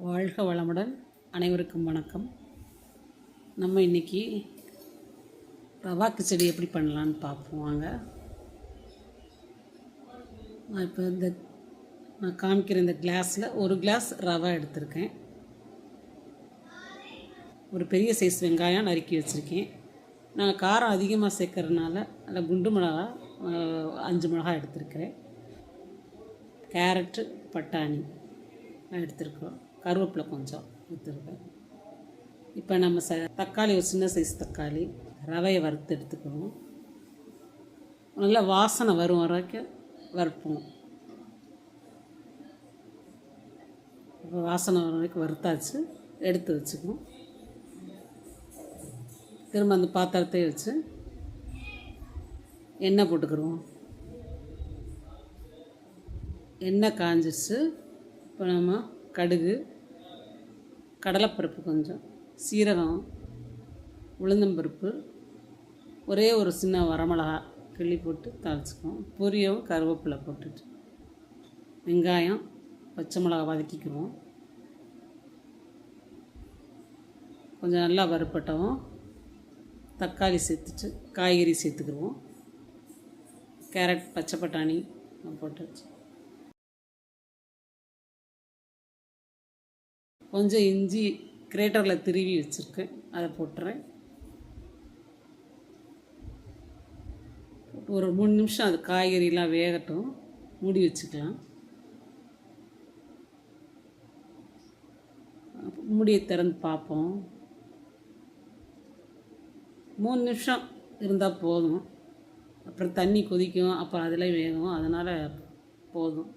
வாழ்க வளமுடன். அனைவருக்கும் வணக்கம். நம்ம இன்றைக்கி ரவா கிச்சடி எப்படி பண்ணலான்னு பார்ப்போம் வாங்க. நான் காமிக்கிற இந்த கிளாஸில் ஒரு கிளாஸ் ரவா எடுத்திருக்கேன். ஒரு பெரிய சைஸ் வெங்காயம் நறுக்கி வச்சுருக்கேன். நாங்கள் காரம் அதிகமாக சேர்க்கறதுனால அதில் குண்டு மிளகா 5 மிளகா எடுத்திருக்கிறேன். கேரட்டு, பட்டாணி எடுத்துருக்கோம். கருவேப்பிலை கொஞ்சம் எடுத்துருக்கேன். இப்போ நம்ம தக்காளி, ஒரு சின்ன சைஸ் தக்காளி, ரவையை வறுத்து எடுத்துக்கணும். நல்லா வாசனை வரும் வரைக்கும் வறுப்போம். இப்போ வாசனை வர வரைக்கும் வறுத்தாச்சு, எடுத்து வச்சுக்கணும். திரும்ப அந்த பாத்திரத்தை வச்சு எண்ணெய் போட்டுக்கிடுவோம். எண்ணெய் காஞ்சிச்சு. இப்போ நம்ம கடுகு, கடலைப்பருப்பு, கொஞ்சம் சீரகம், உளுந்தம்பருப்பு, ஒரே ஒரு சின்ன வரமிளகா கிள்ளி போட்டு தாளிச்சுக்குவோம். பொரியவும் கருவேப்பிலை போட்டுட்டு வெங்காயம், பச்சை மிளகா வதக்கிக்குவோம். கொஞ்சம் நல்லா வறுப்பட்டவும் தக்காளி சேர்த்துட்டு காய்கறி சேர்த்துக்குருவோம். கேரட், பச்சை பட்டாணி போட்டு கொஞ்சம் இஞ்சி கிரேட்டரில் திருவி வச்சுருக்கேன், அதை போட்டுறேன். ஒரு 3 நிமிஷம் அது காய்கறிலாம் வேகட்டும், மூடி வச்சுக்கலாம். மூடியை திறந்து பார்ப்போம். 3 நிமிஷம் இருந்தால் போதும். அப்புறம் தண்ணி கொதிக்கும், அப்போ அதில் வேகும், அதனால் போதும்.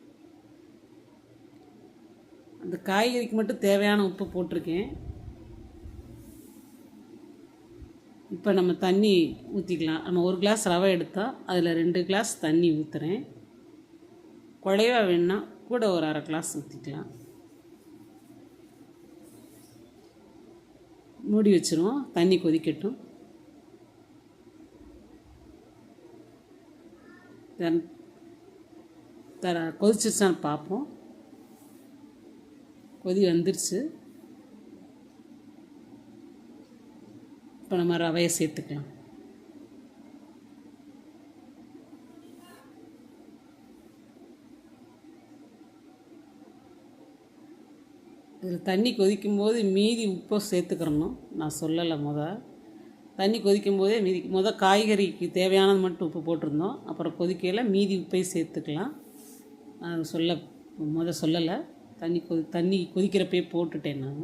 அந்த காய்கறிக்கு மட்டும் தேவையான உப்பு போட்டிருக்கேன். இப்போ நம்ம தண்ணி ஊற்றிக்கலாம். நம்ம 1 கிளாஸ் ரவை எடுத்தால் அதில் 2 கிளாஸ் தண்ணி ஊற்றுறேன். குழைவாக வேணுன்னா கூட ஒரு 1/2 கிளாஸ் ஊற்றிக்கலாம். மூடி வச்சுருவோம், தண்ணி கொதிக்கட்டும். கொதிச்சிருச்சான்னு பார்ப்போம். கொதி வந்துருச்சு. இப்போ நம்ம ரவையை சேர்த்துக்கலாம். இதில் தண்ணி கொதிக்கும்போது மீதி உப்பை சேர்த்துக்கிறணும். நான் சொல்லலை, தண்ணி கொதிக்கும்போதே காய்கறிக்கு தேவையானது மட்டும் உப்பு போட்டிருந்தோம். அப்புறம் கொதிக்கையில் மீதி உப்பை சேர்த்துக்கலாம். சொல்லலை. தண்ணி கொதிக்கிறப்பே போட்டுட்டேன் நான்.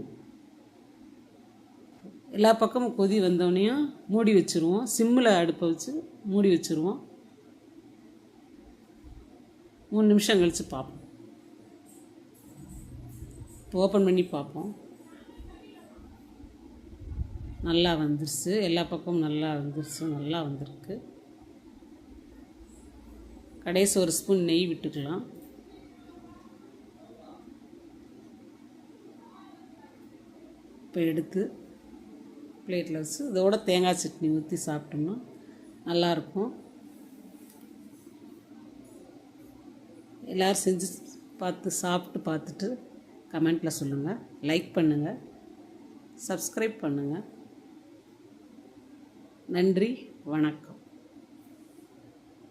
எல்லா பக்கமும் கொதி வந்தோடனையும் மூடி வச்சுருவோம். சிம்மில் அடுப்பை வச்சு மூடி வச்சுருவோம். 3 நிமிஷம் கழித்து பார்ப்போம். இப்போ ஓப்பன் பண்ணி பார்ப்போம். நல்லா வந்துருச்சு, எல்லா பக்கமும் நல்லா வந்துருச்சு, நல்லா வந்திருக்கு. கடைசி ஒரு ஸ்பூன் நெய் விட்டுக்கலாம். இப்போ எடுத்து பிளேட்டில் வச்சு இதோட தேங்காய் சட்னி ஊற்றி சாப்பிட்டோம்னா நல்லாயிருக்கும். எல்லோரும் செஞ்சு சாப்பிட்டு பார்த்துட்டு கமெண்ட்டில் சொல்லுங்கள். லைக் பண்ணுங்கள், சப்ஸ்கிரைப் பண்ணுங்கள். நன்றி, வணக்கம்.